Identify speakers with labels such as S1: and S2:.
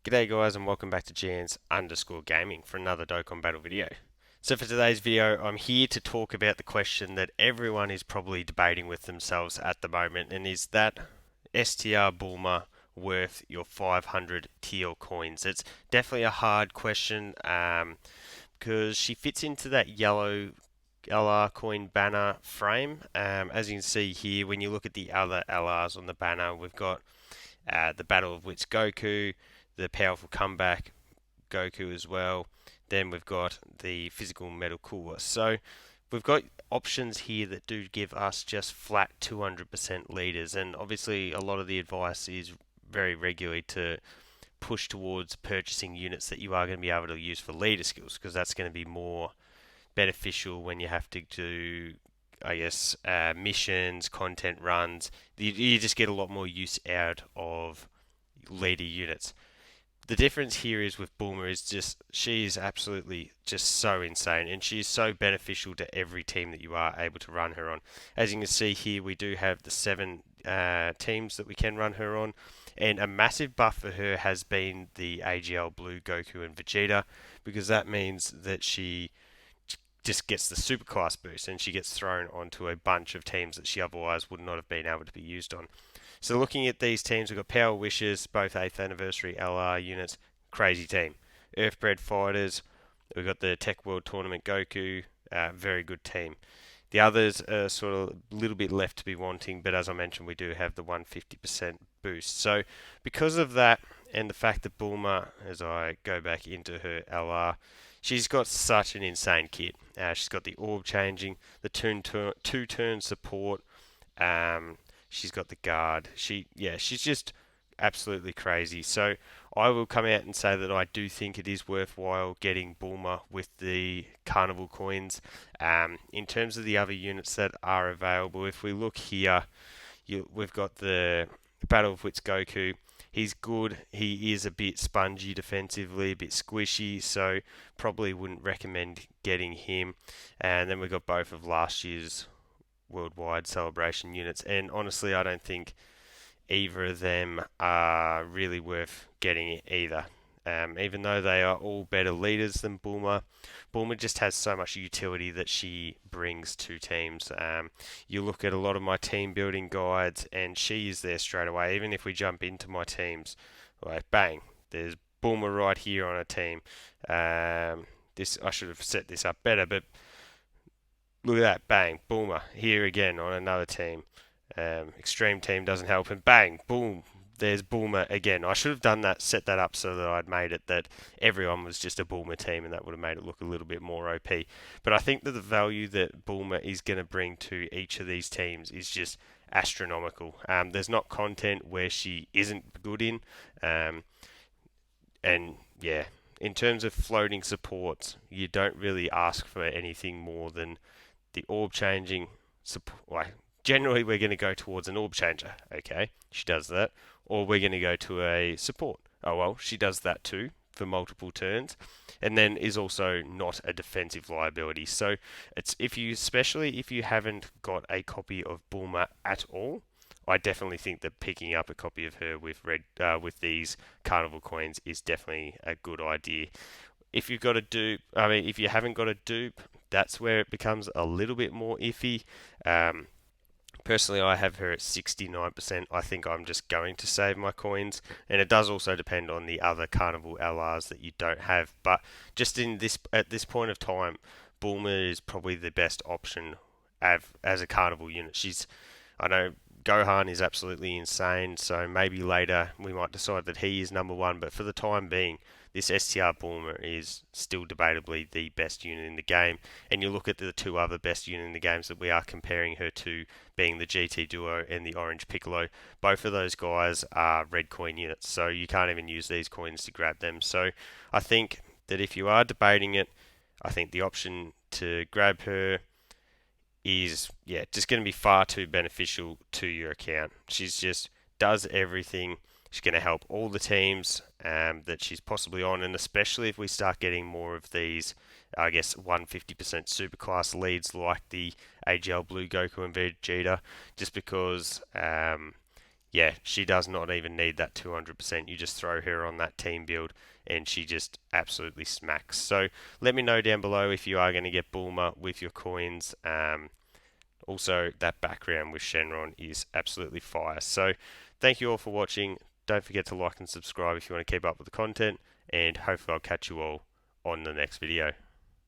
S1: G'day guys and welcome back to GN's_gaming for another Dokkan battle video. So for today's video, I'm here to talk about the question that everyone is probably debating with themselves at the moment, and is that STR Bulma worth your 500 teal coins? It's definitely a hard question because she fits into that yellow LR coin banner frame. As you can see here, when you look at the other LRs on the banner, we've got the Battle of Wits Goku, the powerful comeback Goku as well. Then we've got the physical metal cooler. So we've got options here that do give us just flat 200% leaders, and obviously a lot of the advice is very regularly to push towards purchasing units that you are going to be able to use for leader skills, because that's going to be more beneficial when you have to do, I guess, missions, content runs. You just get a lot more use out of leader units. The difference here is with Bulma is just she is absolutely just so insane, and she is so beneficial to every team that you are able to run her on. As you can see here, we do have the 7 teams that we can run her on, and a massive buff for her has been the AGL Blue Goku and Vegeta, because that means that she just gets the super class boost and she gets thrown onto a bunch of teams that she otherwise would not have been able to be used on. So looking at these teams, we've got Power Wishes, both 8th anniversary LR units, crazy team. Earthbred Fighters, we've got the Tech World Tournament Goku, very good team. The others are sort of a little bit left to be wanting, but as I mentioned, we do have the 150% boost. So because of that, and the fact that Bulma, as I go back into her LR, she's got such an insane kit. She's got the orb changing, the two-turn support. She's got the guard. She's just absolutely crazy. So I will come out and say that I do think it is worthwhile getting Bulma with the Carnival coins. In terms of the other units that are available, if we look here, we've got the Battle of Wits Goku. He's good. He is a bit spongy defensively, a bit squishy, so probably wouldn't recommend getting him. And then we've got both of last year's worldwide celebration units, and honestly, I don't think either of them are really worth getting either. Even though they are all better leaders than Bulma, Bulma just has so much utility that she brings to teams. You look at a lot of my team building guides, and she is there straight away. Even if we jump into my teams, like bang, there's Bulma right here on a team. This I should have set this up better, but look at that, bang, Bulma here again on another team. Extreme team doesn't help, and bang, boom, there's Bulma again. I should have done that, set that up so that I'd made it that everyone was just a Bulma team, and that would have made it look a little bit more OP. But I think that the value that Bulma is going to bring to each of these teams is just astronomical. There's not content where she isn't good in, and yeah, in terms of floating supports, you don't really ask for anything more than the orb changing support. Like, generally, we're going to go towards an orb changer. Okay, she does that, or we're going to go to a support. Oh well, she does that too for multiple turns, and then is also not a defensive liability. So it's if you, especially if you haven't got a copy of Bulma at all, I definitely think that picking up a copy of her with with these Carnival coins is definitely a good idea. If you've got a dupe, I mean, if you haven't got a dupe, that's where it becomes a little bit more iffy. Um, Personally, I have her at 69%. I think I'm just going to save my coins, and it does also depend on the other Carnival LRs that you don't have. But just in this at this point of time, Bulma is probably the best option as a Carnival unit. I know Gohan is absolutely insane, so maybe later we might decide that he is number one. But for the time being, this STR Bulma is still debatably the best unit in the game. And you look at the two other best units in the games that we are comparing her to, being the GT Duo and the Orange Piccolo. Both of those guys are red coin units, so you can't even use these coins to grab them. So I think that if you are debating it, I think the option to grab her is, yeah, just going to be far too beneficial to your account. She's just does everything. She's going to help all the teams that she's possibly on, and especially if we start getting more of these, I guess, 150% superclass leads like the AGL Blue Goku and Vegeta, just because yeah, she does not even need that 200%. You just throw her on that team build and she just absolutely smacks. So let me know down below if you are going to get Bulma with your coins. Also, that background with Shenron is absolutely fire. So thank you all for watching. Don't forget to like and subscribe if you want to keep up with the content, and hopefully I'll catch you all on the next video.